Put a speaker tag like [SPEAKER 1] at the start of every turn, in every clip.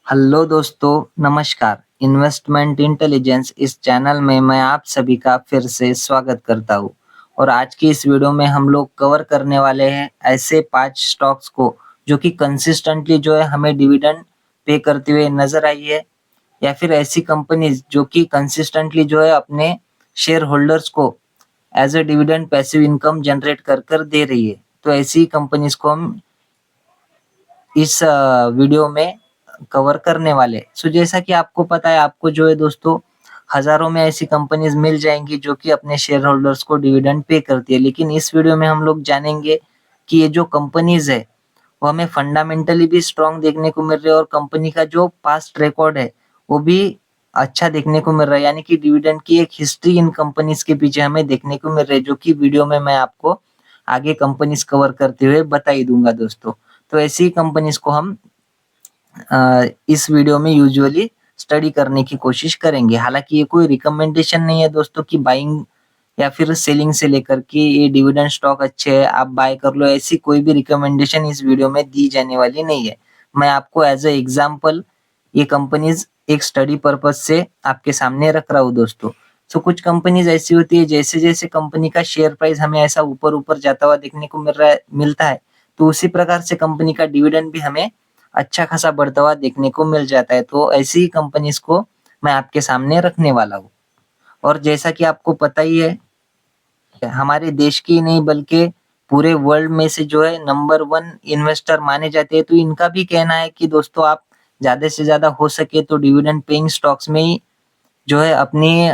[SPEAKER 1] Hello दोस्तों, नमस्कार। Investment intelligence इस चैनल में मैं आप सभी का फिर से स्वागत करता हूँ। और आज की इस वीडियो में हम लोग कवर करने वाले हैं ऐसे 5 स्टॉक्स को जो कि कंसिस्टेंटली जो है हमें डिविडेंड पे करते हुए नजर आई है, या फिर ऐसी कंपनीज जो कि कंसिस्टेंटली जो है अपने शेयर होल्डर्स को as a dividend passive income generate कर कर दे रही है। तो ऐसी कंपनीज को हम इस वीडियो में कवर करने वाले। सो जैसा कि आपको पता है, आपको जो है दोस्तों, हज़ारों में ऐसी कंपनीज़ मिल जाएँगी जो कि अपने शेयर होल्डर्स को डिविडेंड पे करती है। लेकिन इस वीडियो में हम लोग जानेंगे कि ये जो कंपनीज़ है, वो हमें फंडामेंटली भी स्ट्रॉन्ग देखने को मिल रही है और कंपनी का जो पास्ट रिकॉर्ड है, वो भी अच्छा देखने को मिल रहा है। यानी कि डिविडेंड की एक हिस्ट्री इन कंपनीज़ के पीछे हमें देखने को मिल रही है, जो कि वीडियो में मैं आपको आगे कंपनीज़ कवर करते हुए बता ही दूँगा दोस्तों। तो ऐसी कंपनीज़ को हम इस वीडियो में यूजुअली स्टडी करने की कोशिश करेंगे। हालाँकि ये कोई रिकमेंडेशन नहीं है दोस्तों कि बाइंग या फिर सेलिंग से लेकर के ये डिविडेंड स्टॉक अच्छे हैं, आप बाय कर लो, ऐसी कोई भी रिकमेंडेशन इस वीडियो में दी जाने वाली नहीं है। मैं आपको एज़ अ एग्ज़ाम्पल ये कंपनीज़ एक स्टडी पर्पज़ से आपके सामने रख रहा हूँ दोस्तों। सो कुछ कंपनीज़ ऐसी होती है, जैसे-जैसे कंपनी का शेयर प्राइस हमें ऐसा ऊपर-ऊपर जाता हुआ देखने को मिलता है, तो उसी प्रकार से कंपनी का डिविडेंड भी हमें अच्छा खासा बढ़ता हुआ देखने को मिल जाता है। तो ऐसी ही कंपनीज़ को मैं आपके सामने रखने वाला हूँ। और जैसा कि आपको पता ही है, हमारे देश की नहीं बल्कि पूरे वर्ल्ड में से जो है नंबर 1 इन्वेस्टर माने जाते हैं। तो इनका भी कहना है कि दोस्तों, आप ज़्यादा से ज़्यादा हो सके तो डिविडेंड पेइंग स्टॉक्स में ही जो है अपनी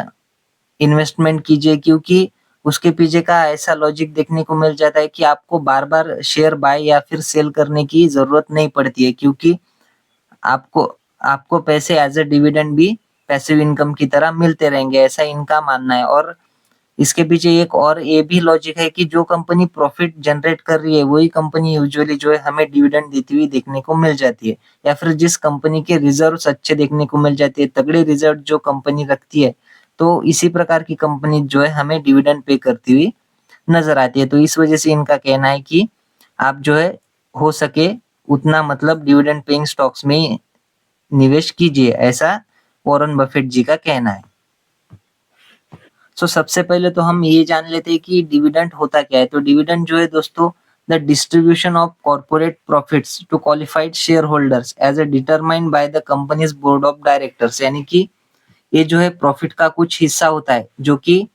[SPEAKER 1] इन्वेस्टमेंट कीजिए, क्योंकि उसके पीछे का ऐसा लॉजिक देखने को मिल जाता है कि आपको बार-बार शेयर बाय या फिर सेल करने की ज़रूरत नहीं पड़ती है, क्योंकि आपको आपको पैसे एज़ अ डिविडेंड भी पैसिव इनकम की तरह मिलते रहेंगे, ऐसा इनका मानना है। और इसके पीछे एक और ये भी लॉजिक है कि जो कंपनी प्रॉफिट जनरेट कर रही है, वही कंपनी यूजुअली जो है हमें डिविडेंड देती हुई देखने को मिल जाती है। या फिर जिस कंपनी के रिजर्व्स अच्छे देखने को मिल जाते हैं, तगड़े रिजर्व जो कंपनी रखती है, तो इसी प्रकार की कंपनी जो है हमें डिविडेंड पे करती हुई नज़र आती है। तो इस वजह से इनका कहना है कि आप जो है हो सके उतना मतलब डिविडेंड पेइंग स्टॉक्स में ही निवेश कीजिए, ऐसा वॉरेन बफेट जी का कहना है। सबसे पहले तो हम ये जान लेते हैं कि डिविडेंड होता क्या है। तो डिविडेंड जो है दोस्तों, the distribution of corporate profits to qualified share holders as a determined by the company's board of directors. यानी कि ये जो है प्रॉफिट का कुछ हिस्सा होता है जो कि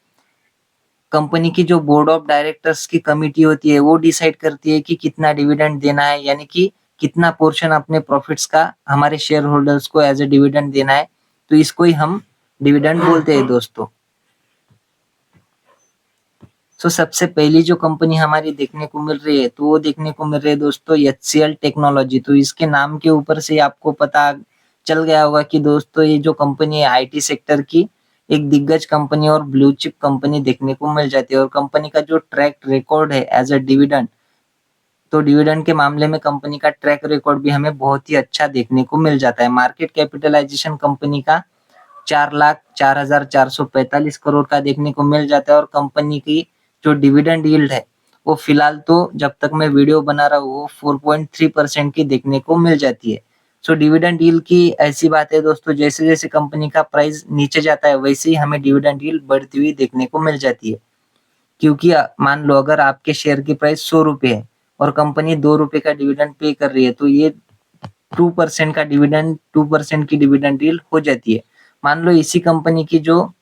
[SPEAKER 1] कंपनी की जो बोर्ड ऑफ डायरेक्टर्स की कमिटी होती है, वो डिसाइड करती है कि कितना डिविडेंड देना है, यानी कि कितना पोर्शन अपने प्रॉफिट्स का हमारे शेयर होल्डर्स को एज अ डिविडेंड देना है। तो इसको ही हम डिविडेंड बोलते हैं दोस्तों। सबसे पहली जो कंपनी हमारी देखने को मिल रही है, तो वो देखने को मिल रही है दोस्तों एचसीएल टेक्नोलॉजी। तो इसके नाम के ऊपर से आपको पता चल गया होगा कि दोस्तों, ये जो कंपनी है आईटी सेक्टर की एक दिग्गज कंपनी और ब्लू चिप कंपनी देखने को मिल जाती है। और कंपनी का जो ट्रैक रिकॉर्ड है एज अ डिविडेंड, तो डिविडेंड के मामले में कंपनी का ट्रैक रिकॉर्ड भी हमें बहुत ही अच्छा देखने को मिल जाता है। मार्केट कैपिटलाइजेशन कंपनी का 4,04,445 करोड़ का देखने को मिल जाता है। और कंपनी की जो डिविडेंड यील्ड है, वो फिलहाल तो जब तक मैं वीडियो बना रहा हूँ, वो 4.3% की देखने को मिल जाती है। डिविडेंड यील्ड की ऐसी बात है दोस्तों, जैसे-जैसे कंपनी का प्राइस नीचे जाता है, वैसे ही हमें डिविडेंड यील्ड बढ़ती हुई देखने को मिल जाती है। क्योंकि मान लो अगर आपके शेयर की प्राइस ₹100 है और कंपनी ₹2 का डिविडेंड पे कर रही है, तो ये 2% का डिविडेंड 2% की डिविडेंड यील्ड हो जाती है। मान लो इसी कंपनी की जो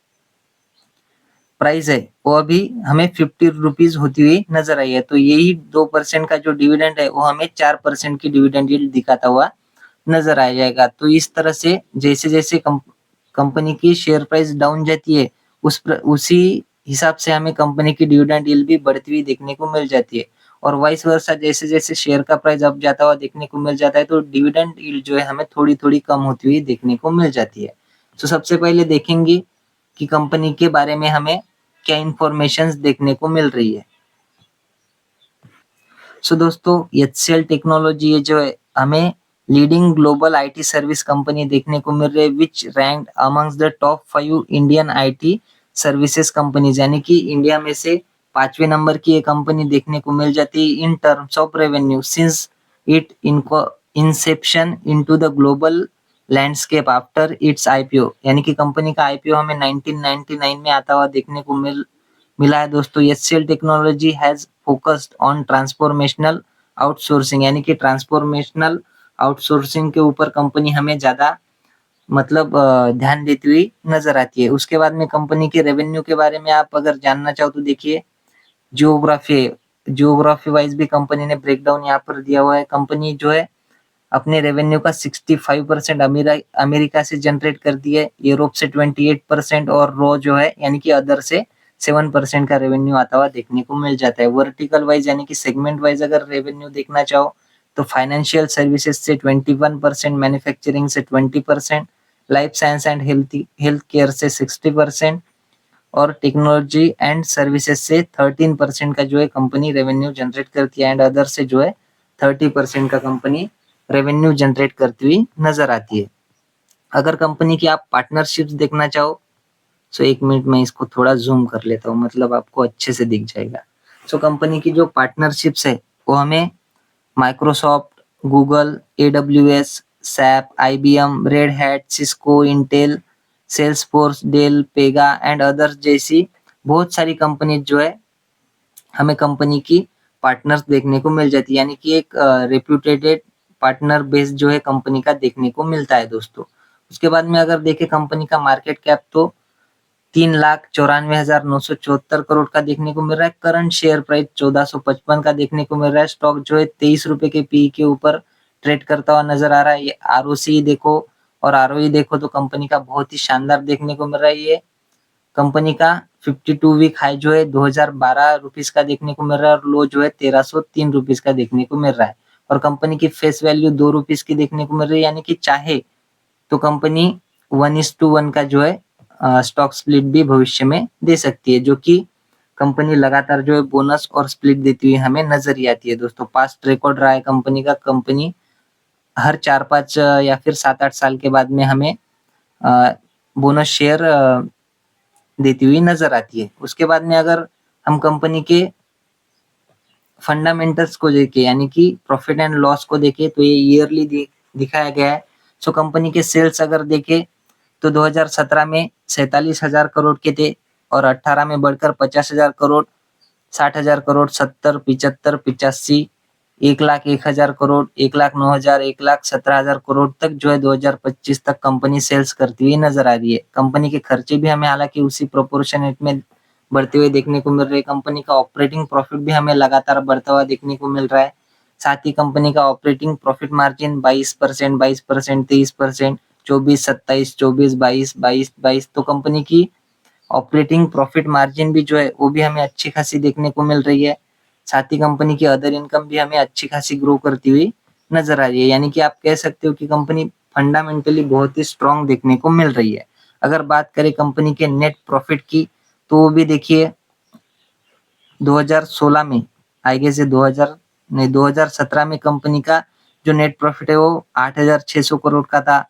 [SPEAKER 1] प्राइस है, वो अभी हमें ₹50 होती हुई नज़र आई है, तो यही 2% का जो डिविडेंड है, वो हमें 4% की डिविडेंड यील्ड दिखाता हुआ नज़र आ जाएगा। तो इस तरह से जैसे-जैसे कंपनी की शेयर प्राइस डाउन जाती है, उसी हिसाब से हमें कंपनी की डिविडेंड यील्ड भी बढ़ती हुई देखने को मिल जाती है। और वाइस वर्सा, जैसे-जैसे शेयर का प्राइस अप जाता हुआ देखने को मिल जाता है, तो डिविडेंड यील्ड जो है हमें थोड़ी-थोड़ी कम होती हुई देखने को मिल जाती है। सबसे पहले देखेंगे कि कंपनी के बारे में हमें क्या इन्फॉर्मेशंस देखने को मिल रही है। दोस्तों, एचसीएल टेक्नोलॉजी ये जो है हमें leading global IT service company देखने को मिल रही है, which ranked amongst the top 5 Indian IT services companies. यानी कि इंडिया में से 5वें नंबर की ये कंपनी देखने को मिल जाती है in terms of revenue since it Inception into the global landscape after it's IPO, यानी कि कंपनी का आईपीओ हमें 1999 में आता हुआ देखने को मिला है दोस्तों। HCL technology has focused on transformational outsourcing, यानी कि ट्रांसफॉर्मेशनल आउटसोर्सिंग के ऊपर कंपनी हमें ज़्यादा मतलब ध्यान देती हुई नज़र आती है। उसके बाद में कंपनी के रेवेन्यू के बारे में आप अगर जानना चाहो तो देखिए, जियोग्राफी वाइज़ भी कंपनी ने ब्रेकडाउन यहाँ पर दिया हुआ है। कंपनी जो है अपने रेवेन्यू का 65% अमेरिका से जनरेट करती है, यूरोप से 28% और रो जो है यानी कि अदर से 7% का रेवेन्यू आता हुआ देखने को मिल जाता है। वर्टिकल वाइज यानी कि सेगमेंट वाइज अगर रेवेन्यू देखना चाहो तो फाइनेंशियल सर्विसेज से 21%, मैन्युफैक्चरिंग से 20%, life science and health care से 60% और टेक्नोलॉजी एंड सर्विसेज से 13% का जो है कंपनी रेवेन्यू जनरेट करती है एंड अदर से जो है 30% का कंपनी रेवेन्यू जनरेट करती हुई नजर आती है। अगर कंपनी की आप पार्टनरशिप्स देखना चाहो, सो 1 मिनट में इसको थोड़ा जूम कर लेता हूँ, मतलब आपको अच्छे से दिख जाएगा। सो कंपनी की जो पार्टनरशिप्स है वो हमें Microsoft, Google, AWS, SAP, IBM, Red Hat, Cisco, Intel, Salesforce, Dell, Pega and others जैसी बहुत सारी कंपनी जो है हमें कंपनी की पार्टनर्स देखने को मिल जाती है, यानी कि एक रेप्यूटेटेड पार्टनर बेस जो है कंपनी का देखने को मिलता है दोस्तों। उसके बाद में अगर देखें कंपनी का मार्केट कैप तो 3,94,974 करोड़ का देखने को मिल रहा है। करंट शेयर प्राइस 1455 का देखने को मिल रहा है। स्टॉक जो है 23 रुपए के पी के ऊपर ट्रेड करता हुआ नजर आ रहा है। ये आरओसी देखो और आरओई देखो तो कंपनी का बहुत ही शानदार देखने को मिल रहा है। ये कंपनी का 52 वीक हाई जो है 2012 रुपीस का देखने को मिल रहा है और लो जो है 1303 रुपीस का देखने को मिल रहा है। और कंपनी की फेस वैल्यू 2 रुपीस की देखने को मिल रही है, यानी कि चाहे तो कंपनी 1:1 का जो है स्टॉक स्प्लिट भी भविष्य में दे सकती है, जो कि कंपनी लगातार जो है बोनस और स्प्लिट देती हुई हमें नजर ही आती है दोस्तों। पास्ट रिकॉर्ड रहा है कंपनी का, कंपनी हर 4-5 या फिर 7-8 साल के बाद में हमें बोनस शेयर देती हुई नजर आती है। उसके बाद में अगर हम कंपनी के फंडामेंटल्स को देखें, यानी कि प्रॉफिट एंड लॉस को देखें तो ये ईयरली दिखाया गया है। सो कंपनी के सेल्स अगर देखें तो 2017 में 47,000 करोड़ के थे और 18 में बढ़कर 50,000 करोड़, 60,000 करोड़, 70, 75, 85, 1,01,000 करोड़, 1,09,000, 1,17,000 करोड़ तक जो है 2025 तक कंपनी सेल्स करती हुई नजर आ रही है। कंपनी के खर्चे भी हमें हालांकि उसी प्रोपोर्शनेट में बढ़ते हुए देखने को मिल रहे हैं। कंपनी का ऑपरेटिंग प्रॉफिट भी हमें लगातार बढ़ता हुआ देखने को मिल रहा है। साथ ही कंपनी का ऑपरेटिंग प्रॉफिट मार्जिन 22%, 22%, 23%, 24, 27, 24, 22, 22, 22, तो कंपनी की ऑपरेटिंग प्रॉफिट मार्जिन भी जो है वो भी हमें अच्छी खासी देखने को मिल रही है। साथ ही कंपनी की अदर इनकम भी हमें अच्छी खासी ग्रो करती हुई नजर आ रही है, यानी कि आप कह सकते हो कि कंपनी फंडामेंटली बहुत ही स्ट्रांग देखने को मिल रही है। अगर बात करें कंपनी के नेट प्रॉफिट की तो वो भी देखिए 2016 में आई गेस 2017 में कंपनी का जो नेट प्रॉफिट है वो 8,600 करोड़ का था।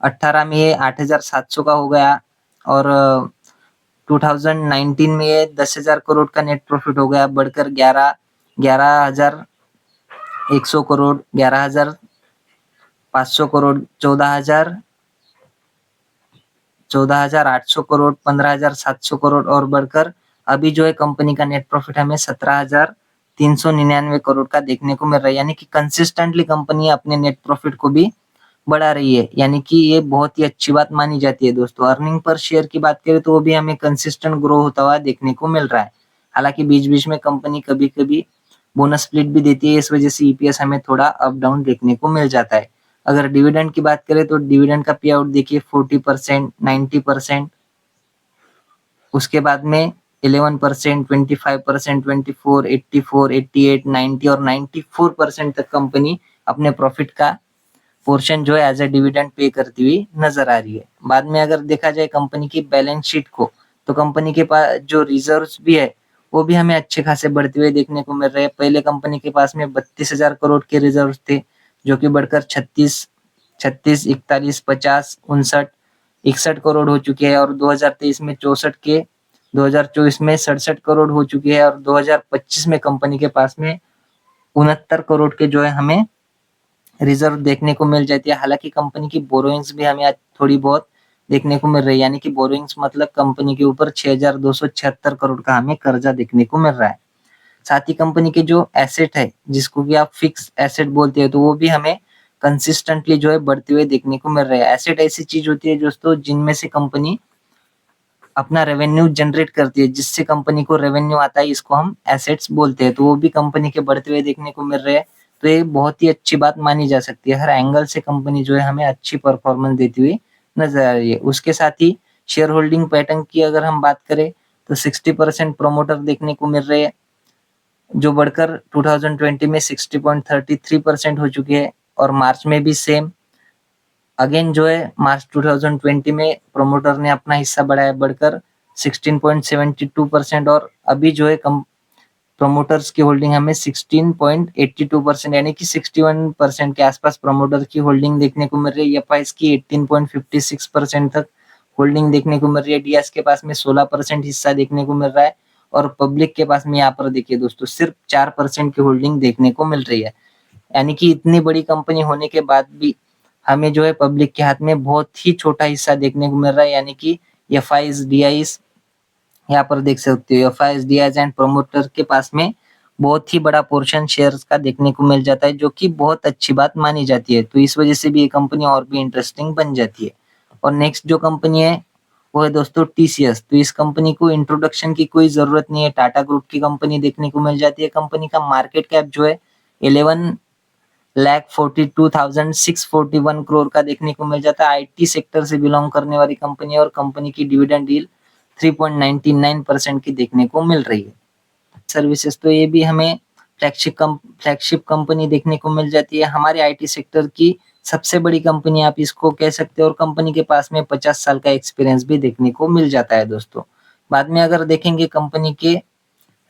[SPEAKER 1] 18 में ये 8,700 का हो गया और 2019 में ये 10,000 करोड़ का नेट प्रॉफिट हो गया, बढ़कर 11,100 करोड़, 11,500 करोड़, 14,800 करोड़, 15,700 करोड़ और बढ़कर अभी जो है कंपनी का नेट प्रॉफिट हमें 17,399 करोड़ का देखने को मिल रहा है, यानी कि कंसिस्टेंटली कंपनी अपने नेट प्रॉफिट को भी बढ़ा रही है, यानी कि ये बहुत ही अच्छी बात मानी जाती है दोस्तों। अर्निंग पर शेयर की बात करें तो वो भी हमें कंसिस्टेंट ग्रो होता हुआ देखने को मिल रहा है। हालांकि बीच-बीच में कंपनी कभी-कभी बोनस स्प्लिट भी देती है, इस वजह से ईपीएस हमें थोड़ा अप डाउन देखने को मिल जाता है। अगर डिविडेंड की बात करें तो डिविडेंड का पे आउट देखिए 40%, 90%, उसके बाद में 11%, 25%, 24, 84, 88, 90 और 94% तक कंपनी अपने प्रॉफिट का पोर्शन जो है एज ए डिविडेंड पे करती हुई नजर आ रही है। बाद में अगर देखा जाए कंपनी की बैलेंस शीट को तो कंपनी के पास जो रिजर्व्स भी है वो भी हमें अच्छे खासे बढ़ते हुए देखने को मिल रहे हैं। पहले कंपनी के पास में 32,000 करोड़ के रिजर्व थे, जो कि बढ़कर 36, 36, 41, 50, 59, 61 करोड़ हो चुके हैं और 2023 में 64 के, 2024 में 67 करोड़ हो चुके हैं और 2025 में कंपनी के पास में 69 करोड़ के जो है हमें रिजर्व देखने को मिल जाती है। हालांकि कंपनी की बोरोइंग्स भी हमें आज थोड़ी बहुत देखने को मिल रही है, यानी कि बोरोइंग्स मतलब कंपनी के ऊपर 6,276 करोड़ का हमें कर्जा देखने को मिल रहा है। साथ ही कंपनी के जो एसेट है, जिसको कि आप फिक्स एसेट बोलते हैं, तो वो भी हमें कंसिस्टेंटली जो है बढ़ते हुए देखने को मिल रहे हैं। एसेट ऐसी चीज होती है दोस्तों जिनमें से कंपनी अपना रेवेन्यू जनरेट करती है, जिससे कंपनी को रेवेन्यू आता है, इसको हम एसेट्स बोलते हैं। तो वो भी कंपनी के बढ़ते हुए देखने को मिल रहे हैं। तो ये बहुत ही अच्छी बात मानी जा सकती है। हर एंगल से कंपनी जो है हमें अच्छी परफॉर्मेंस देती हुई नजर आ रही है। उसके साथ ही शेयर होल्डिंग पैटर्न की अगर हम बात करें तो 60% प्रोमोटर देखने को मिल रहे हैं, जो बढ़कर 2020 में 60.33% हो चुकी है। और मार्च में भी सेम अगेन जो है मार्च 2020 में प्रोमोटर ने अपना हिस्सा बढ़ाया, बढ़कर 16.72%। और अभी जो है प्रोमोटर्स की होल्डिंग हमें 16.82% यानी कि 61% के आसपास प्रोमोटर की होल्डिंग देखने को मिल रही है। एफआईएस की 18.56% तक होल्डिंग देखने को मिल रही है। डीएस के पास में 16% हिस्सा देखने को मिल रहा है। और पब्लिक के पास में यहाँ पर देखिए दोस्तों सिर्फ 4% की होल्डिंग देखने को मिल रही है। यानी कि इतनी बड़ी कंपनी होने के बाद भी हमें जो है पब्लिक के हाथ में बहुत ही छोटा हिस्सा देखने को मिल रहा है। यानी कि एफआईएस डीआईस यहाँ पर देख सकते हो, एफआईएस डीआईस एंड प्रोमोटर के पास में बहुत ही बड़ा पोर्शन शेयर्स का देखने को मिल जाता है, जो कि बहुत अच्छी बात मानी जाती है। तो इस वजह से भी ये कंपनी और भी इंटरेस्टिंग बन जाती है। और नेक्स्ट जो कंपनी है वो है दोस्तों टीसीएस। तो इस कंपनी को इंट्रोडक्शन की कोई जरूरत नहीं है, टाटा ग्रुप की कंपनी देखने को मिल जाती है। कंपनी का मार्केट कैप जो है 11,42,641 करोड़ का देखने को मिल जाता है। आईटी सेक्टर से बिलोंग करने वाली कंपनी है और कंपनी की डिविडेंड डील 3.99% की देखने को मिल रही है। सर्विसेज तो ये भी हमें फ्लैगशिप कंपनी देखने को मिल जाती है, हमारे आईटी सेक्टर की सबसे बड़ी कंपनी आप इसको कह सकते हो। और कंपनी के पास में 50 साल का एक्सपीरियंस भी देखने को मिल जाता है दोस्तों। बाद में अगर देखेंगे कंपनी के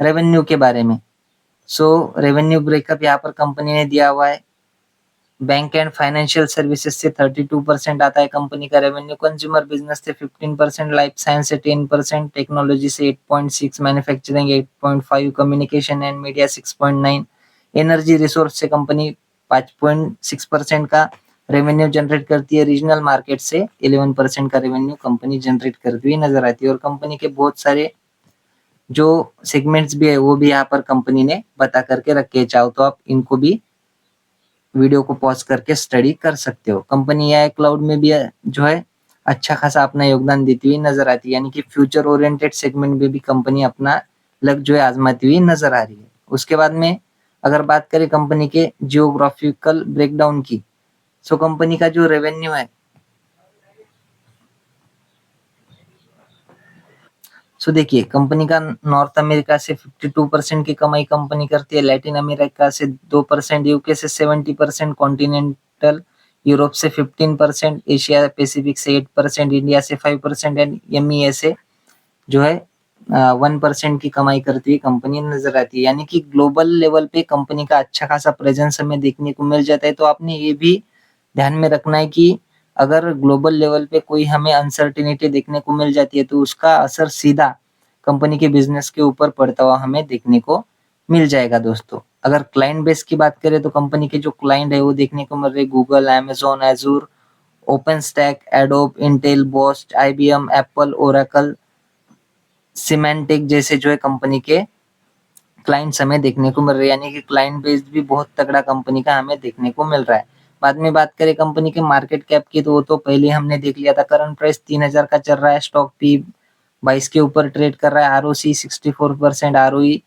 [SPEAKER 1] रेवेन्यू के बारे में, सो रेवेन्यू ब्रेकअप यहाँ पर कंपनी ने दिया हुआ है। बैंक एंड फाइनेंशियल सर्विसेज से 32% आता है कंपनी का रेवेन्यू, कंज्यूमर बिजनेस से 15%, लाइफ साइंस से 10%, टेक्नोलॉजी से 8.6, manufacturing 8.5, communication and media 6.9, energy resource से कंपनी 5.6% का रेवेन्यू जनरेट करती है। रीजनल मार्केट से 11% का रेवेन्यू कंपनी जनरेट करती हुई नजर आती है। और कंपनी के बहुत सारे जो सेगमेंट्स भी है वो भी यहाँ पर कंपनी ने बता करके रखे हैं। चाहो तो आप इनको भी वीडियो को पॉज करके स्टडी कर सकते हो। कंपनी एआई क्लाउड में भी जो है अच्छा खासा अपना योगदान देती हुई नजर आती है, यानी कि फ्यूचर ओरिएंटेड सेगमेंट में भी कंपनी अपना लक जो है आजमाती हुई नजर आ रही है। उसके बाद में अगर बात करें कंपनी के जियोग्राफिकल ब्रेकडाउन की, सो कंपनी का जो रेवेन्यू है, सो देखिए कंपनी का नॉर्थ अमेरिका से 52% की कमाई कंपनी करती है, लैटिन अमेरिका से 2%, यूके से 70%, कॉन्टिनेंटल यूरोप से 15%, एशिया पैसिफिक से 8%, इंडिया से 5% एंड एमईए से जो है 1% की कमाई करती हुई कंपनी नजर आती है। यानी कि ग्लोबल लेवल पे कंपनी का अच्छा खासा प्रेजेंस हमें देखने को मिल जाता है। तो आपने ये भी ध्यान में रखना है कि अगर ग्लोबल लेवल पे कोई हमें अनसर्टिनिटी देखने को मिल जाती है तो उसका असर सीधा कंपनी के बिजनेस के ऊपर पड़ता हुआ हमें देखने को मिल जाएगा दोस्तों। अगर क्लाइंट बेस की बात करें तो कंपनी के जो क्लाइंट है वो देखने को मिल रहे Google, Amazon, Azure, open stack, adobe, Intel, boast, IBM, Apple, Oracle, semantic जैसे जो है कंपनी के क्लाइंट्स हमें देखने को मिल रहे हैं। यानी कि क्लाइंट बेस भी बहुत तगड़ा कंपनी का हमें देखने को मिल रहा है। बाद में बात करें कंपनी के मार्केट कैप की तो वो तो पहले हमने देख लिया था। करंट प्राइस 3,000 का चल रहा है, स्टॉक पी 22 के ऊपर ट्रेड कर रहा है, ROC 64%, ROE,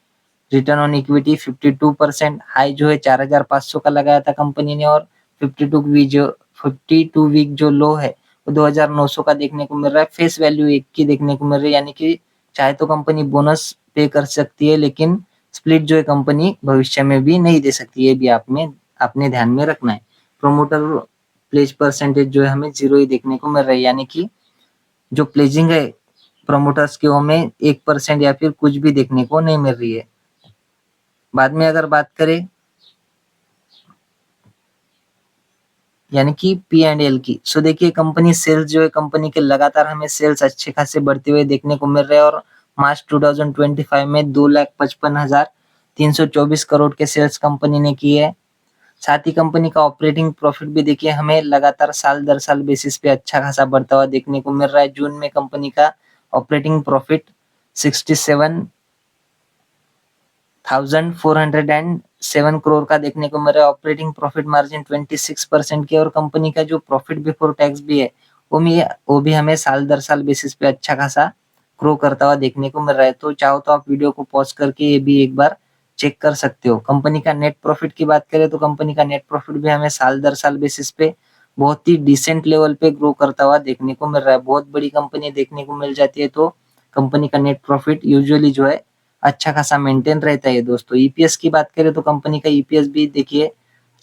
[SPEAKER 1] return on equity 52%, high जो है 4,500 का लगाया था कंपनी ने। और 52 वीक जो लो है वो 2,900 का देखने को मिल रहा है। फेस वैल्यू 1 की देखने को मिल रही है, यानी कि चाहे तो कंपनी बोनस पे कर सकती है लेकिन स्प्लिट जो है कंपनी भविष्य में भी नहीं दे सकती, ये भी आपने ध्यान में रखना है। प्रोमोटर प्लेज परसेंटेज जो है हमें 0 ही देखने को मिल रही है, यानी कि जो प्लेजिंग है प्रोमोटर्स की हमें 1% या फिर कुछ भी देखने को नहीं मिल रही है। बाद में अगर बात करें यानी कि पी एंड एल की, सो देखिए कंपनी सेल्स जो है कंपनी के लगातार हमें सेल्स अच्छे खासे बढ़ते हुए देखने को मिल रहे हैं। और मार्च 2025 में 2,55,324 करोड़ के सेल्स कंपनी ने किए है। साथ ही कंपनी का ऑपरेटिंग प्रॉफिट भी देखिए हमें लगातार साल दर साल बेसिस पे अच्छा खासा बढ़ता हुआ देखने को मिल रहा है। जून में कंपनी का ऑपरेटिंग प्रॉफिट 67,407 करोड़ का देखने को मिल रहा है। ऑपरेटिंग प्रॉफिट मार्जिन 26% की, और कंपनी का जो प्रॉफिट बिफोर टैक्स भी है वो भी हमें साल दर साल बेसिस पे अच्छा खासा ग्रो करता हुआ देखने को मिल रहा है। तो चाहो तो आप वीडियो को पॉज करके ये भी एक बार चेक कर सकते हो। कंपनी का नेट प्रॉफिट की बात करें तो कंपनी का नेट प्रॉफिट भी हमें साल दर साल बेसिस पे बहुत ही डिसेंट लेवल पे ग्रो करता हुआ देखने को मिल रहा है। बहुत बड़ी कंपनी देखने को मिल जाती है तो कंपनी का नेट प्रॉफिट यूजुअली जो है अच्छा खासा मेंटेन रहता है दोस्तों। ईपीएस की बात करें तो कंपनी का ईपीएस भी देखिए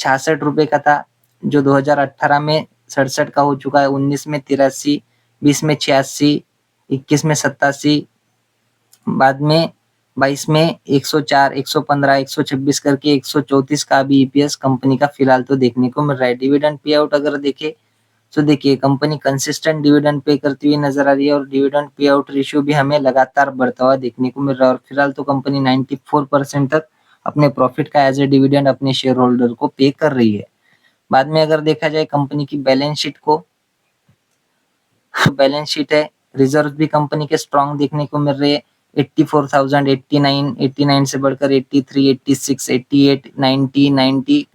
[SPEAKER 1] 66 रुपए का था, जो 2018 में 67 का हो चुका है, 19 में 83, 20 में 86, 21 में 87, बाद में 22 में 104, 115, 126 करके 134 का भी ईपीएस कंपनी का फिलहाल तो देखने को मिल रहा है। डिविडेंड पे आउट अगर देखें तो देखिए कंपनी कंसिस्टेंट डिविडेंड पे करती हुई नजर आ रही है, और डिविडेंड पे आउट रेशियो भी हमें लगातार बढ़ता हुआ देखने को मिल रहा है। और फिलहाल तो कंपनी 94% तक अपने प्रॉफिट का एज ए डिविडेंड अपने शेयर होल्डर को पे कर रही है। बाद में अगर देखा जाए कंपनी की बैलेंस शीट को, बैलेंस शीट है, रिजर्व भी कंपनी के स्ट्रॉन्ग देखने को मिल रहे हैं। 84,000, 89, 89 से बढ़कर 83, 86, 88, 90, 90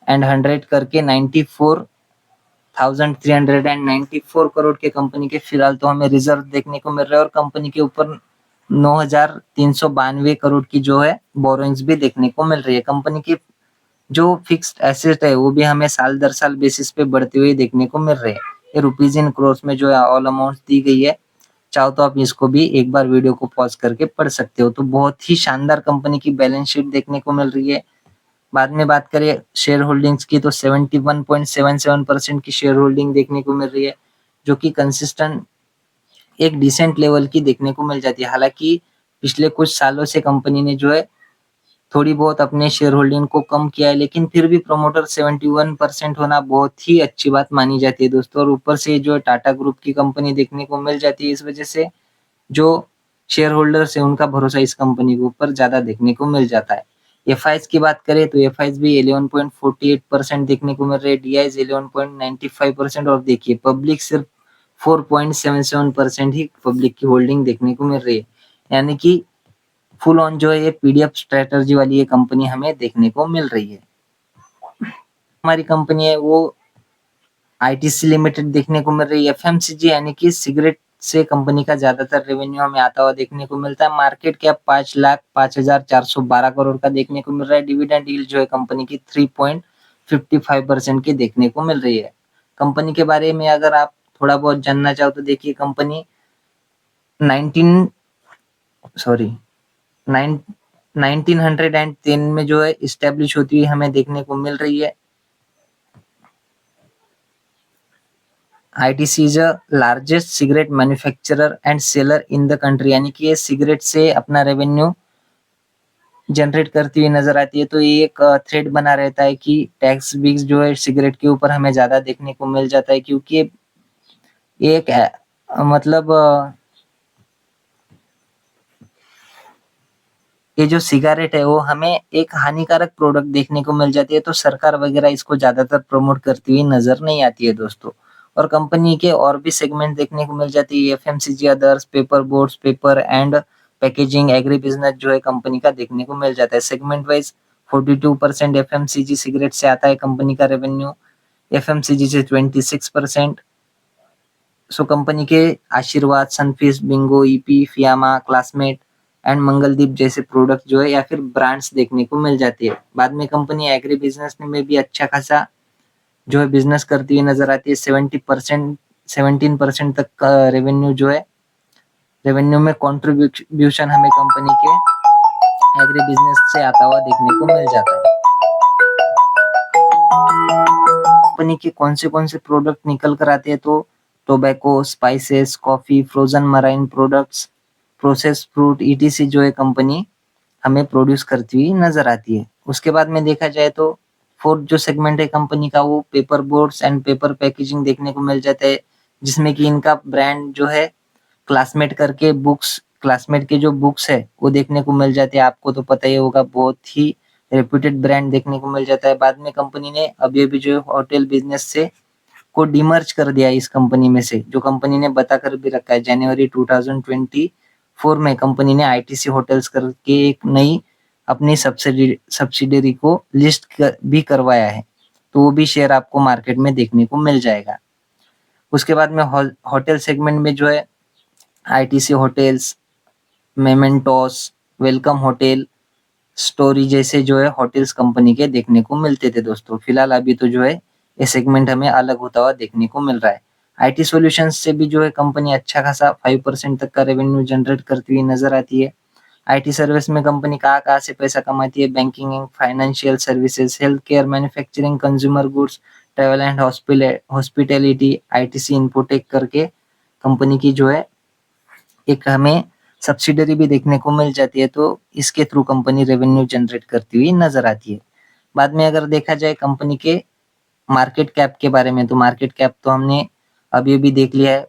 [SPEAKER 1] एंड 100 करके 94,394 करोड़ के कंपनी के फिलहाल तो हमें रिजर्व देखने को मिल रहा है। और कंपनी के ऊपर 9,392 करोड़ की जो है बोरोइंग्स भी देखने को मिल रही है। कंपनी की जो फिक्स्ड एसेट है वो भी हमें साल दर साल बेसिस पे बढ़ते हुए देखने को मिल रहे हैं। ये रुपीज इन क्रोर्स में जो है ऑल अमाउंट दी गई है। चाहो तो आप इसको भी एक बार वीडियो को पॉज करके पढ़ सकते हो। तो बहुत ही शानदार कंपनी की बैलेंस शीट देखने को मिल रही है। बाद में बात करें शेयर होल्डिंग्स की तो 71.77% की शेयर होल्डिंग देखने को मिल रही है, जो कि कंसिस्टेंट एक डिसेंट लेवल की देखने को मिल जाती है। हालांकि पिछले कुछ सालों से कंपनी ने जो है थोड़ी बहुत अपने शेयर होल्डिंग को कम किया है, लेकिन फिर भी प्रमोटर 71% होना बहुत ही अच्छी बात मानी जाती है दोस्तों। और ऊपर से जो टाटा ग्रुप की कंपनी देखने को मिल जाती है, इस वजह से जो शेयर होल्डर्स है उनका भरोसा इस कंपनी के ऊपर ज्यादा देखने को मिल जाता है। एफआईज की बात करें तो एफआईज भी 11.48% देखने को मिल रहे हैं, डीआईज 11.95%, और देखिए पब्लिक सिर्फ 4.77% ही पब्लिक की होल्डिंग देखने को मिल रही है। यानी कि फुल ऑन जो है ये पीडीएफ स्ट्रेटजी वाली ये कंपनी हमें देखने को मिल रही है। हमारी कंपनी है वो आईटीसी लिमिटेड देखने को मिल रही है। एफएमसीजी यानी कि सिगरेट से कंपनी का ज्यादातर रेवेन्यू हमें आता हुआ देखने को मिलता है। मार्केट कैप 5,05,412 करोड़ का देखने को मिल रहा है। डिविडेंड यील्ड जो है कंपनी की 3.55% की देखने को मिल रही है। कंपनी के बारे में अगर आप थोड़ा बहुत जानना चाहो तो देखिए कंपनी 19 सॉरी 1910 में जो है इस्टेब्लिश होती हुई हमें देखने को मिल रही है। ITC is a largest cigarette manufacturer and seller in the country, यानी कि ये सिगरेट से अपना रेवेन्यू जनरेट करती हुई नजर आती है। तो ये एक थ्रेड बना रहता है कि टैक्स भी जो है सिगरेट के ऊपर हमें ज्यादा देखने को मिल जाता है, क्योंकि ये एक मतलब ये जो सिगरेट है वो हमें एक हानिकारक प्रोडक्ट देखने को मिल जाती है, तो सरकार वगैरह इसको ज्यादातर प्रमोट करती हुई नजर नहीं आती है दोस्तों। और कंपनी के और भी सेगमेंट देखने को मिल जाती है, FMCG, others, paper boards, paper and packaging, agri business जो है कंपनी का देखने को मिल जाता है। सेगमेंट वाइज 42% एफएमसीजी सिगरेट से आता है कंपनी का रेवेन्यू, एफएमसीजी से 26%। सो कंपनी के आशीर्वाद, Sunfeast, Bingo, EP, Fiama, classmate and Mangaldeep जैसे प्रोडक्ट जो है या फिर ब्रांड्स देखने को मिल जाती है। बाद में कंपनी एग्री बिजनेस में भी अच्छा खासा जो है बिजनेस करती हुई नजर आती है। 17% तक का रेवेन्यू जो है, रेवेन्यू में कॉन्ट्रीब्यूशन हमें कंपनी के एग्री बिजनेस से आता हुआ देखने को मिल जाता है। कंपनी के कौन से प्रोडक्ट निकल कर आते हैं तो tobacco, spices, coffee, frozen marine products, process fruit, etc जो है कंपनी हमें प्रोड्यूस करती हुई नजर आती है। उसके बाद में देखा जाए तो फोर्थ जो सेगमेंट है कंपनी का वो paper boards and paper packaging देखने को मिल जाता है, जिसमें कि इनका ब्रांड जो है क्लासमेट करके बुक्स, क्लासमेट के जो बुक्स है वो देखने को मिल जाते हैं। आपको तो पता ही होगा बहुत ही रेप्यूटेड ब्रांड देखने को मिल जाता है। बाद में कंपनी ने अभी-अभी जो होटल बिजनेस से को डिमर्ज कर दिया इस कंपनी में से, जो कंपनी ने बताकर भी रखा है। जनवरी 2024 में कंपनी ने आईटीसी होटल्स करके एक नई अपनी सब्सिडियरी को भी करवाया है, तो वो भी शेयर आपको मार्केट में देखने को मिल जाएगा। उसके बाद में होटल सेगमेंट में जो है ITC hotels, mementos, welcome hotel, story जैसे जो है होटल्स कंपनी के देखने को मिलते थे दोस्तों। फिलहाल अभी तो जो है ये सेगमेंट हमें अलग होता हुआ देखने को मिल रहा है। आईटी सॉल्यूशंस से भी जो है कंपनी अच्छा खासा 5% तक का रेवेन्यू जनरेट करती हुई नजर आती है। आईटी सर्विस में कंपनी कहाँ-कहाँ से पैसा कमाती है? Banking and financial services, health care, manufacturing, consumer goods, travel and hospitality, ITC infotech करके कंपनी की जो है एक हमें सब्सिडरी भी देखने को मिल जाती है, तो इसके थ्रू कंपनी रेवेन्यू जनरेट करती हुई नजर आती है। बाद में अगर देखा जाए कंपनी के मार्केट कैप के बारे में, तो मार्केट कैप तो हमने अभी-अभी देख लिया है,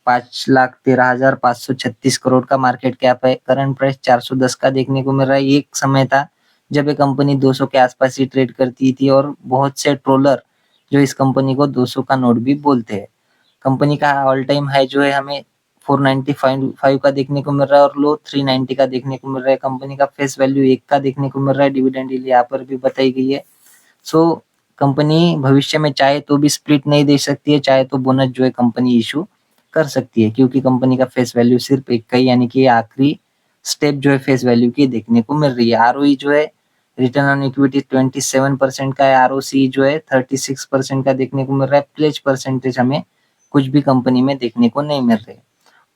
[SPEAKER 1] 5,13,536 करोड़ का मार्केट कैप है। करंट प्राइस 410 का देखने को मिल रहा है। ये एक समय था जब ये कंपनी 200 के आसपास ही ट्रेड करती थी और बहुत से ट्रोलर जो इस कंपनी को 200 का नोट भी बोलते हैं। कंपनी का ऑल टाइम हाई जो है हमें 495 का देखने को मिल रहा है और लो 390 का देखने को मिल रहा है। कंपनी का फेस वैल्यू 1 का देखने को मिल रहा है। डिविडेंड यील्ड यहाँ पर भी बताई गई है। सो कंपनी भविष्य में चाहे तो भी स्प्लिट नहीं दे सकती है, चाहे तो बोनस जो है कंपनी इशू कर सकती है, क्योंकि कंपनी का फेस वैल्यू सिर्फ 1 का ही, यानी कि आखिरी स्टेप जो है फेस वैल्यू की देखने को मिल रही है। आरओई जो है रिटर्न ऑन इक्विटी 27% का है। आरओसी जो है 36% का देखने को मिल रहा है। प्लेज परसेंटेज हमें कुछ भी कंपनी में देखने को नहीं मिल रहे।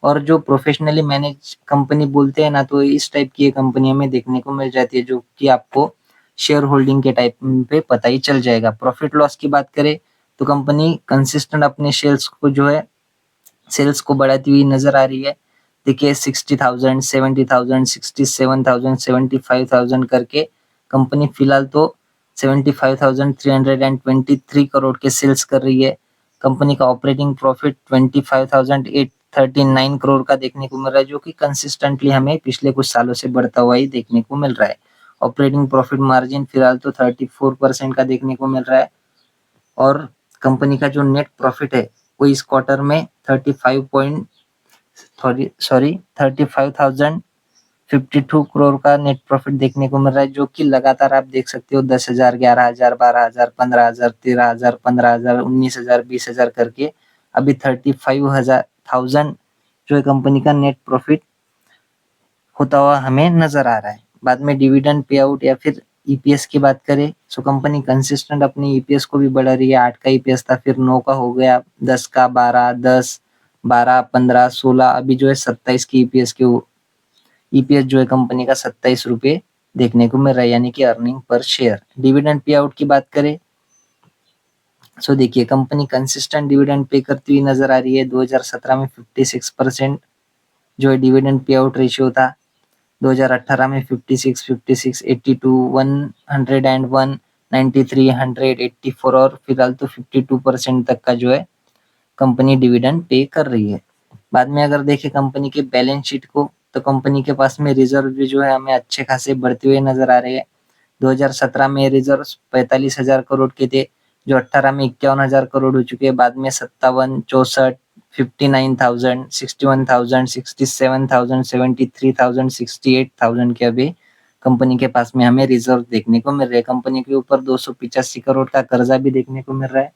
[SPEAKER 1] और जो प्रोफेशनली मैनेज कंपनी बोलते हैं ना, तो इस टाइप की कंपनी हमें देखने को मिल जाती है, जो कि आपको शेयर होल्डिंग के टाइप पे पता ही चल जाएगा। प्रॉफिट लॉस की बात करें तो कंपनी कंसिस्टेंट अपने सेल्स को बढ़ाती हुई नजर आ रही है। देखिए 60,000, 70,000, 67,000, 75,000 करके कंपनी फिलहाल तो 75,323 करोड़ के सेल्स कर रही है। कंपनी का ऑपरेटिंग प्रॉफिट 25,839 करोड़ का देखने को मिल रहा है, जो कि कंसिस्टेंटली हमें पिछले कुछ सालों से बढ़ता हुआ ही देखने को मिल रहा है। ऑपरेटिंग प्रॉफिट मार्जिन फिलहाल तो 34% का देखने को मिल रहा है और कंपनी का जो नेट प्रॉफिट है वो इस क्वार्टर में 35,052 करोड़ का नेट प्रॉफिट देखने को मिल रहा है, जो कि लगातार आप देख सकते हो 10,000, 11,000, 12,000, 15,000, 13,000, 15,000, 19,000, 20,000 करके अभी 35,000 जो है कंपनी का नेट प्रॉफिट होता हुआ हमें नजर आ रहा है। बाद में डिविडेंड पे आउट या फिर ईपीएस की बात करें तो कंपनी कंसिस्टेंट अपनी ईपीएस को भी बढ़ा रही है। 8 का ईपीएस था, फिर 9 का हो गया, 10 का, 12, 10, 12, 15, 16, अभी जो है 27 की ईपीएस जो है कंपनी का 27 रुपए देखने को मिल रहा है, यानी कि earning per share. Dividend pay out की बात करें सो देखिए कंपनी कंसिस्टेंट डिविडेंड पे करती हुई नजर आ रही है। 2017 में 56% जो है डिविडेंड पे आउट रेशियो था। 2018 में 56, 56, 82, 101, 93, 100, 84 और फिलहाल तो 52% तक का जो है कंपनी डिविडेंड पे कर रही है। बाद में अगर देखें कंपनी के बैलेंस शीट को, तो कंपनी के पास में रिजर्व भी जो है हमें अच्छे खासे बढ़ते हुए नजर आ रहे हैं। 2017 में रिजर्व 45,000 करोड़ के थे, जो 18 में 51,000 करोड़ हो चुके हैं। बाद में 57, 64, 59,000, 61,000, 67,000, 73,000, 68,000 के अभी कंपनी के पास में हमें रिजर्व देखने को मिल रहे हैं। कंपनी के ऊपर 285 करोड़ का कर्जा भी देखने को मिल रहा है,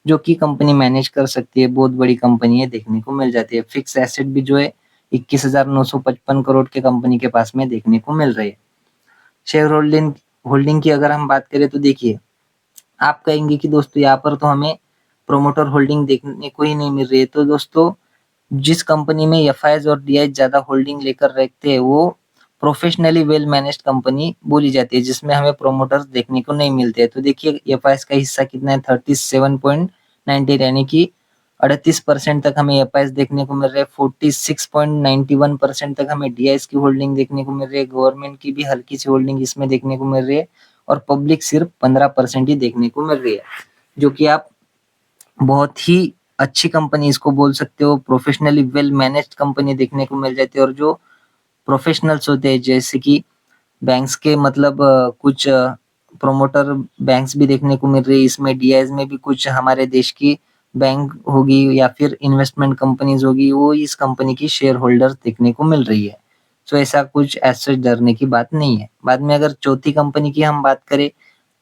[SPEAKER 1] जो कि कंपनी मैनेज कर सकती है। बहुत बड़ी कंपनी है, देखने को मिल जाती है। फिक्स एसेट भी जो है 21,955 करोड़ के कंपनी के पास में देखने को मिल रही है। शेयर होल्डिंग की अगर हम बात करें तो देखिए आप कहेंगे कि दोस्तों यहाँ पर तो हमें प्रोमोटर होल्डिंग देखने को ही नहीं मिल रही है। तो दोस्तों जिस कंपनी में एफआईज और डीआई ज्यादा होल्डिंग लेकर रखते हैं वो प्रोफेशनली वेल मैनेज्ड कंपनी बोली जाती है, जिसमें हमें प्रोमोटर्स देखने को नहीं मिलते हैं। तो देखिए एफआईज का हिस्सा कितना है, 37.90, यानी कि 38% तक हमें एफआईज देखने को मिल रहे हैं। 46.91% तक हमें डीआईज की होल्डिंग देखने को मिल रही है। गवर्नमेंट की भी हल्की सी होल्डिंग इसमें देखने को मिल रही है और पब्लिक सिर्फ 15% ही देखने को मिल रही है, जो कि आप बहुत ही अच्छी कंपनी इसको बोल सकते हो। प्रोफेशनली वेल मैनेज्ड कंपनी देखने को मिल जाती है और जो प्रोफेशनल्स होते हैं जैसे कि बैंक्स के मतलब कुछ प्रोमोटर बैंक्स भी देखने को मिल रही है। इसमें डीआईज में भी कुछ हमारे देश की बैंक होगी या फिर इन्वेस्टमेंट कंपनीज होगी, वो इस कंपनी की शेयर होल्डर देखने को मिल रही है। सो ऐसा कुछ ऐसे डरने की बात नहीं है। बाद में अगर चौथी कंपनी की हम बात करें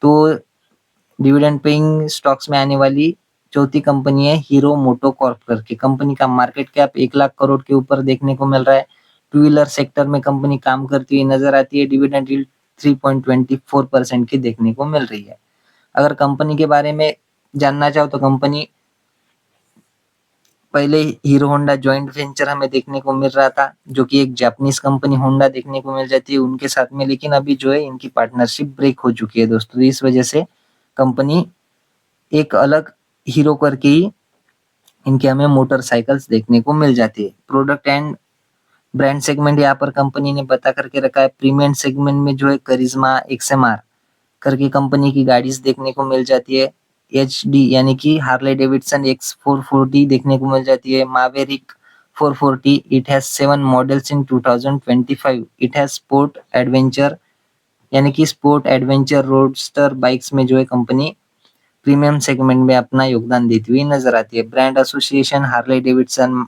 [SPEAKER 1] तो डिविडेंड पेइंग स्टॉक्स में आने वाली चौथी कंपनी है हीरो मोटो कॉर्प करके। कंपनी का मार्केट कैप 1 लाख करोड़ के ऊपर देखने को मिल रहा है। टू व्हीलर सेक्टर में कंपनी काम करती हुई नजर आती है। डिविडेंड यील्ड 3.24% की देखने को मिल रही है। अगर कंपनी के बारे में जानना चाहो तो कंपनी पहले हीरो होंडा जॉइंट वेंचर हमें देखने को मिल रहा था, जो कि एक जापानीज कंपनी होंडा देखने को मिल जाती है उनके साथ में, लेकिन अभी जो है इनकी पार्टनरशिप ब्रेक हो चुकी है दोस्तों। इस वजह से कंपनी एक अलग हीरो करके ही इनके हमें मोटरसाइकिल्स देखने को मिल जाती है। प्रोडक्ट एंड ब्रांड सेगमेंट यहाँ पर कंपनी ने बता करके रखा है। प्रीमियम सेगमेंट में जो है करिश्मा एक्सएमआर करके कंपनी की गाड़ीज देखने को मिल जाती है। एच डी यानी कि हार्ले डेविडसन X440 देखने को मिल जाती है। मावेरिक 440 it has 7 models in 2025। It has sport adventure यानी कि स्पोर्ट एडवेंचर रोडस्टर बाइक्स में जो है कंपनी प्रीमियम सेगमेंट में अपना योगदान देती हुई नजर आती है। Brand association Harley Davidson,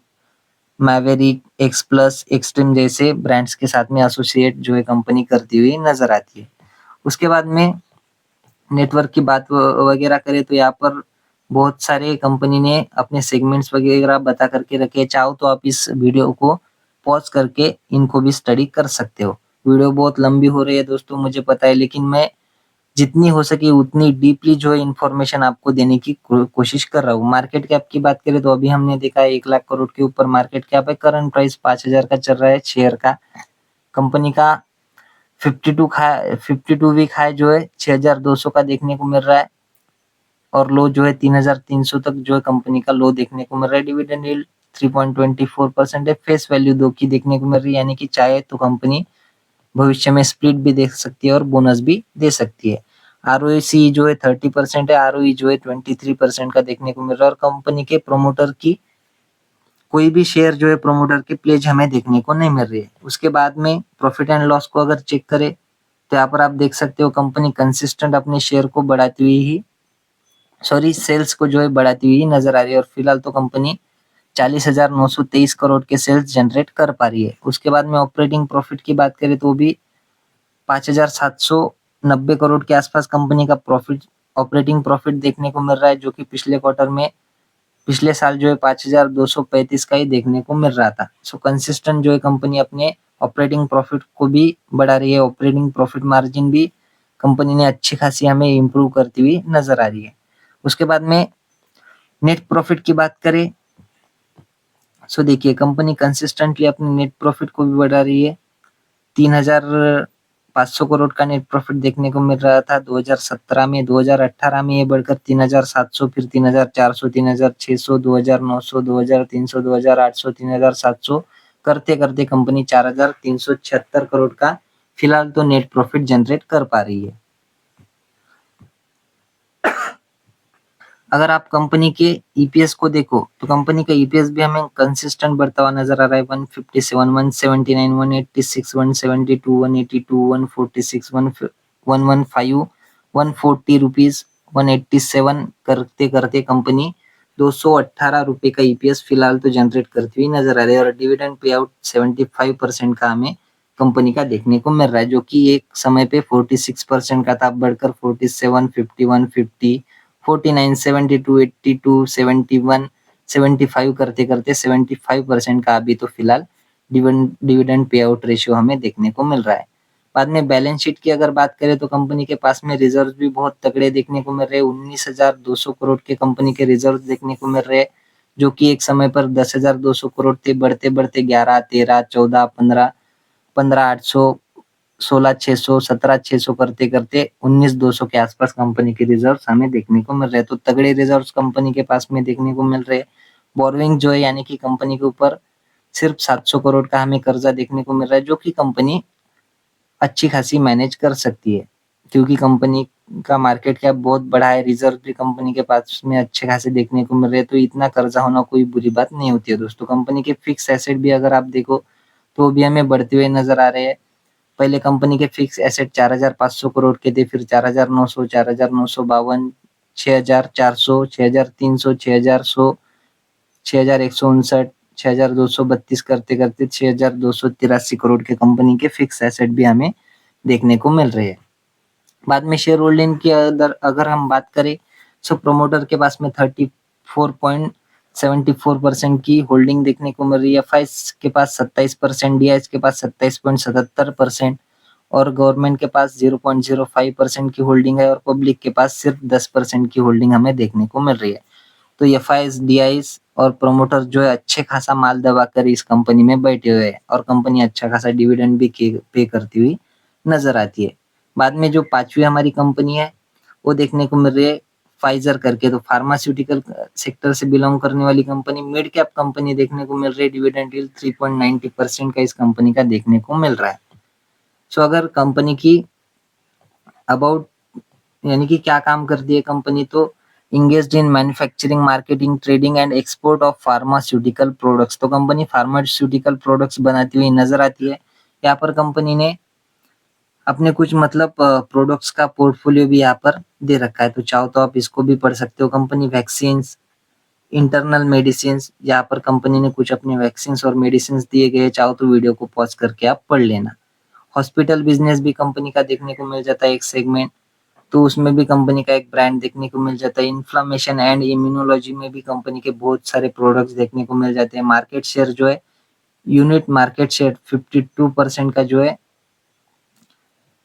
[SPEAKER 1] Maverick, X plus, Xtreme जैसे ब्रांड्स के साथ में एसोसिएट जो है कंपनी करती हुई नजर आती है। उसके बाद में नेटवर्क की बात वगैरह करें तो यहाँ पर बहुत सारे कंपनी ने अपने सेगमेंट्स वगैरह बता करके रखे। चाहो तो आप इस वीडियो को पॉज करके इनको भी स्टडी कर सकते हो। वीडियो बहुत लंबी हो रही है दोस्तों, मुझे पता है, लेकिन मैं जितनी हो सके उतनी डीपली जो है इन्फॉर्मेशन आपको देने की कोशिश कर रहा हूँ। मार्केट कैप की बात करें तो अभी हमने देखा है 1 लाख करोड़ के ऊपर मार्केट कैप है। करंट प्राइस 5,000 का चल रहा है शेयर का। कंपनी का 52 वीक हाई जो है 6,200 का देखने को मिल रहा है और लो जो है 3,300 तक जो है कंपनी का लो देखने को मिल रहा है। डिविडेंड यील्ड 3.24% है। फेस वैल्यू 2 की देखने को मिल रही है, यानी कि चाहे तो कंपनी भविष्य में स्प्लिट भी दे सकती है और बोनस भी दे सकती है। आरओसी जो है 30% है। आरओई जो है 23% का देखने को मिल रहा है और कंपनी के प्रोमोटर की कोई भी शेयर जो है प्रोमोटर के प्लेज हमें देखने को नहीं मिल रही है। उसके बाद में प्रॉफिट एंड लॉस को अगर चेक करें तो यहाँ पर आप देख सकते हो कंपनी कंसिस्टेंट अपने शेयर को बढ़ाती हुई ही सेल्स को जो है बढ़ाती हुई नजर आ रही है और फिलहाल तो कंपनी 40,923 करोड़ के सेल्स जनरेट कर पा रही है। उसके बाद में ऑपरेटिंग प्रॉफिट की बात करें तो भी 5,790 करोड़ के आसपास कंपनी का प्रॉफिट ऑपरेटिंग प्रॉफिट देखने को मिल रहा है, जो कि पिछले साल जो है 5,235 का ही देखने को मिल रहा था। सो कंसिस्टेंट जो है कंपनी अपने ऑपरेटिंग प्रॉफिट को भी बढ़ा रही है। ऑपरेटिंग प्रॉफिट मार्जिन भी कंपनी ने अच्छी खासी हमें इम्प्रूव करती हुई नजर आ रही है। उसके बाद में नेट प्रॉफिट की बात करें सो देखिए कंपनी कंसिस्टेंटली अपने नेट प्रॉफिट को भी बढ़ा रही है। 3,500 करोड़ का नेट प्रॉफिट देखने को मिल रहा था 2017 में। 2018 में ये बढ़कर 3,700, फिर 3,400, 3,600, 2,900, 2,300, 2,800, 3,700 करते करते कंपनी 4,376 करोड़ का फिलहाल तो नेट प्रॉफिट जनरेट कर पा रही है। अगर आप कंपनी के ईपीएस को देखो तो कंपनी का ईपीएस भी हमें कंसिस्टेंट बढ़ता हुआ नजर आ रहा है। 157, 179, 186, 172, 182, 146, 115, 140 रुपीज, 187 करते करते कंपनी 218 रुपए का ईपीएस फिलहाल तो जनरेट करती हुई नजर आ रही है और डिविडेंड पे आउट 75% का हमें कंपनी का देखने को मिल रहा है, जो कि एक समय पे 46% का था, बढ़कर 47, 51, 50, 49, 72, 82, 71, 75 करते करते 75% का अभी तो फिलहाल डिविडेंड पे आउट रेशियो हमें देखने को मिल रहा है। बाद में बैलेंस शीट की अगर बात करें तो कंपनी के पास में रिजर्व भी बहुत तगड़े देखने को मिल रहे हैं। 19,200 करोड़ के कंपनी के रिजर्व देखने को मिल रहे हैं, जो कि एक समय पर 10,200 करोड़ थे। बढ़ते बढ़ते 11, 13, 14, 15, 15,800, 16,600, 17,600 करते करते 19,200 के आसपास कंपनी के रिजर्व्स हमें देखने को मिल रहे हैं। तो तगड़े रिजर्व्स कंपनी के पास में देखने को मिल रहे हैं। बोरोइंग जो है यानी कि कंपनी के ऊपर सिर्फ 700 करोड़ का हमें कर्जा देखने को मिल रहा है, जो कि कंपनी अच्छी खासी मैनेज कर सकती है, क्योंकि कंपनी का मार्केट कैप बहुत बड़ा है। रिजर्व भी कंपनी के पास में अच्छे खासे देखने को मिल रहे हैं, तो इतना कर्जा होना कोई बुरी बात नहीं होती है दोस्तों। कंपनी के फिक्स एसेट भी अगर आप देखो तो भी हमें बढ़ते हुए नजर आ रहे हैं। पहले कंपनी के फिक्स एसेट 4,500 करोड़ के थे, फिर 4,900, 4,952, 6,400, 6,300, 6,100, 6,159, 6,232 करते करते 6,283 करोड़ के कंपनी के फिक्स एसेट भी हमें देखने को मिल रहे हैं। बाद में शेयर होल्डिंग की अगर हम बात करें, सो प्रमोटर के पास में 34.74% की होल्डिंग देखने को मिल रही है, एफआईज के पास 27%, डीआईज के पास 27.77% और गवर्नमेंट के पास 0.05% की होल्डिंग है और पब्लिक के पास सिर्फ 10% की होल्डिंग हमें देखने को मिल रही है। तो एफआईज, डीआईज और प्रमोटर जो है अच्छे खासा माल दबा कर इस कंपनी में बैठे हुए हैं और कंपनी अच्छा खासा डिविडेंड भी पे करती हुई नजर आती है। बाद में जो पांचवी हमारी कंपनी है वो देखने को मिल रही है फाइजर करके, तो फार्मास्यूटिकल सेक्टर से बिलोंग करने वाली कंपनी, मिड कैप कंपनी देखने को मिल रही है। डिविडेंड यील्ड 3.90% का इस कंपनी का देखने को मिल रहा है। सो अगर कंपनी की अबाउट यानी कि क्या काम करती है कंपनी, तो engaged in manufacturing, marketing, trading and export of pharmaceutical products. तो कंपनी फार्मास्यूटिकल प्रोडक्ट्स बनाती हुई नजर आती है। यहाँ पर कंपनी ने अपने कुछ मतलब प्रोडक्ट्स का पोर्टफोलियो भी यहाँ पर दे रखा है, तो चाहो तो आप इसको भी पढ़ सकते हो। कंपनी वैक्सीन, इंटरनल मेडिसिन, यहाँ पर कंपनी ने कुछ अपने वैक्सीन और मेडिसिन दिए गए, चाहो तो वीडियो को पॉज करके आप पढ़ लेना। हॉस्पिटल बिजनेस भी कंपनी का देखने को मिल जाता है एक सेगमेंट, तो उसमें भी कंपनी का एक ब्रांड देखने को मिल जाता है। इन्फ्लामेशन एंड इम्यूनोलॉजी में भी कंपनी के बहुत सारे प्रोडक्ट्स देखने को मिल जाते हैं। मार्केट शेयर जो है, यूनिट मार्केट शेयर 52% का जो है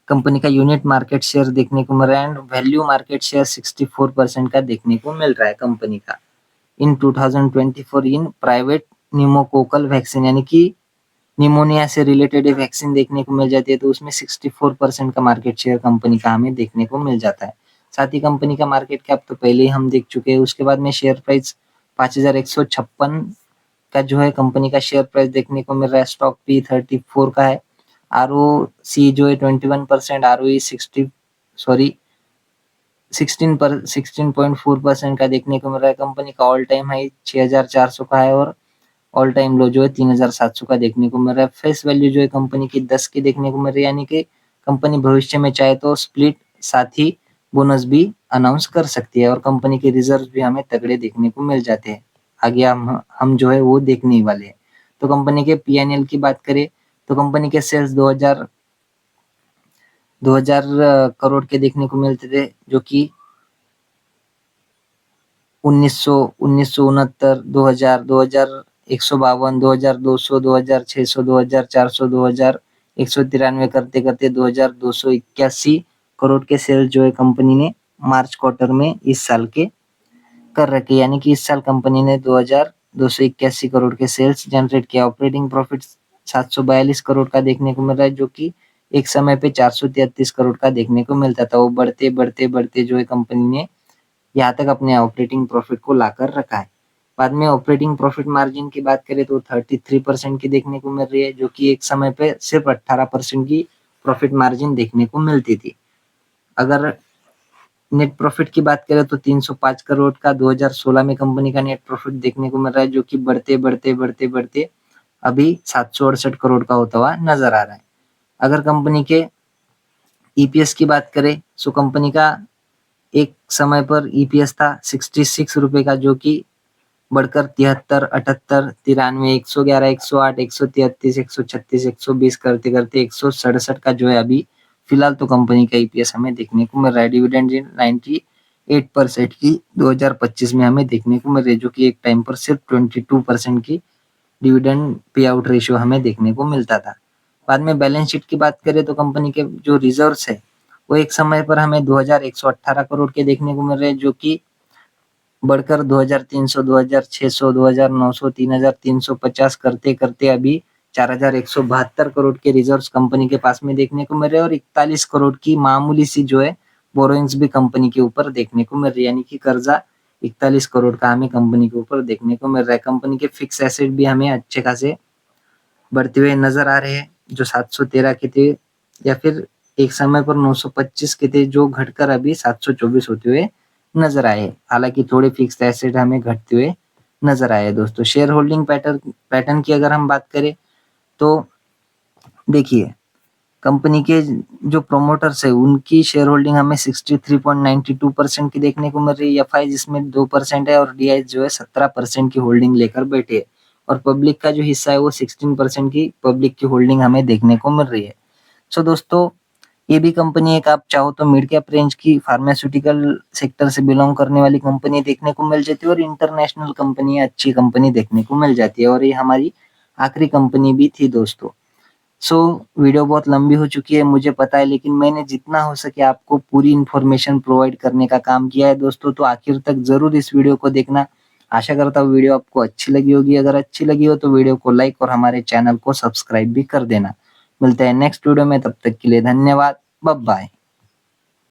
[SPEAKER 1] कंपनी का यूनिट मार्केट शेयर देखने को मिल रहा है एंड वैल्यू मार्केट शेयर 64% का देखने को मिल रहा है कंपनी का इन 2024 इन प्राइवेट न्यूमोकोकल वैक्सीन, यानी कि निमोनिया से रिलेटेड वैक्सीन देखने को मिल जाती है, तो उसमें 64% का मार्केट शेयर कंपनी का हमें देखने को मिल जाता है। साथ ही कंपनी का मार्केट कैप तो पहले ही हम देख चुके हैं। उसके बाद में शेयर प्राइस 5,156 का जो है कंपनी का शेयर प्राइस देखने को मिल रहा है। स्टॉक पी 34 का है। आरओसी जो है 21%, आरओई 16.4% का देखने को मिल रहा है। कंपनी का ऑल टाइम हाई 6,400 का है और ऑल टाइम लो जो है 3,700 का देखने को मिल रहा है। फेस वैल्यू जो है कंपनी की 10 की देखने को मिल रही है, यानी कि कंपनी भविष्य में चाहे तो स्प्लिट साथ ही बोनस भी अनाउंस कर सकती है और कंपनी के रिजर्व भी हमें तगड़े देखने को मिल जाते हैं। आगे हम जो है वो देखने ही वाले हैं। तो कंपनी के पीएनएल की बात करें तो कंपनी के सेल्स 2000 करोड़ के देखने को मिलते थे, जो कि 1969, 2000, 2152, 2200, 2600, 2400, 2193 करते करते 2281 करोड़ के सेल्स जो है कंपनी ने मार्च क्वार्टर में इस साल के कर रखे, यानी कि इस साल कंपनी ने 2281 करोड़ के सेल्स जनरेट किया। ऑपरेटिंग प्रॉफिट 742 करोड़ का देखने को मिल रहा है, जो कि एक समय पे 433 करोड़ का देखने को मिलता था। वो बढ़ते बढ़ते बढ़ते जो है कंपनी ने यहाँ तक अपने ऑपरेटिंग प्रॉफिट को लाकर रखा है। बाद में ऑपरेटिंग प्रॉफिट मार्जिन की बात करें तो 33% की देखने को मिल रही है, जो कि एक समय पे सिर्फ 18% की प्रॉफिट मार्जिन देखने को मिलती थी। अगर नेट प्रॉफिट की बात करें तो 305 करोड़ का 2016 में कंपनी का नेट प्रॉफिट देखने को मिल रहा है, जो कि बढ़ते बढ़ते बढ़ते बढ़ते अभी 768 करोड़ का होता हुआ नजर आ रहा है। अगर कंपनी के ईपीएस की बात करें तो कंपनी का एक समय पर ईपीएस था 66 रुपए का, जो कि बढ़कर 73, 78, 93, 111, 108, 133, 136, 120 करते करते 167 का जो है अभी फिलहाल तो कंपनी का ईपीएस हमें देखने को मिल रहा है। डिविडेंड 98% की 2025 में हमें देखने को मिल रही है, जो कि एक टाइम पर सिर्फ 22% की डिविडेंड पे आउट रेशियो हमें देखने को मिलता था। बाद में बैलेंस शीट की बात करें तो कंपनी के जो रिजर्व्स है वो एक समय पर हमें 2118 करोड़ के देखने को मिल रहे हैं, जो कि बढ़कर 2300, 2600, 2900, 3350 करते करते अभी 4172 करोड़ के रिजर्व्स कंपनी के पास में देखने को मिल रहे हैं और 41 करोड़ की मामूली सी जो है बोरोइंग्स भी कंपनी के ऊपर देखने को मिल रही है, यानी कि कर्जा 41 करोड़ का हमें कंपनी के ऊपर देखने को मिल रहा है। कंपनी के फिक्स एसेट भी हमें अच्छे खासे बढ़ते हुए नजर आ रहे हैं, जो 713 के थे या फिर एक समय पर 925 के थे, जो घटकर अभी 724 होते हुए नजर आए। हालांकि थोड़े फिक्स एसेट हमें घटते हुए नजर आए। दोस्तों शेयर होल्डिंग पैटर्न की अगर हम बात करें तो देखिए कंपनी के जो प्रोमोटर्स है उनकी शेयर होल्डिंग हमें 63.92% की देखने को मिल रही है। एफआई जिसमें 2% है और डीआई जो है 17% की होल्डिंग लेकर बैठे है और पब्लिक का जो हिस्सा है वो 16% की पब्लिक की होल्डिंग हमें देखने को मिल रही है। सो दोस्तों, ये भी कंपनी एक आप चाहो तो मिड कैप रेंज की फार्मास्यूटिकल सेक्टर से बिलोंग करने वाली कंपनी देखने को मिल जाती है और इंटरनेशनल कंपनी अच्छी कंपनी देखने को मिल जाती है और ये हमारी आखिरी कंपनी भी थी दोस्तों। सो वीडियो बहुत लंबी हो चुकी है मुझे पता है, लेकिन मैंने जितना हो सके आपको पूरी इन्फॉर्मेशन प्रोवाइड करने का काम किया है दोस्तों, तो आखिर तक जरूर इस वीडियो को देखना। आशा करता हूँ वीडियो आपको अच्छी लगी होगी। अगर अच्छी लगी हो तो वीडियो को लाइक और हमारे चैनल को सब्सक्राइब भी कर देना। मिलते हैं नेक्स्ट वीडियो में, तब तक के लिए धन्यवाद। Bye bye.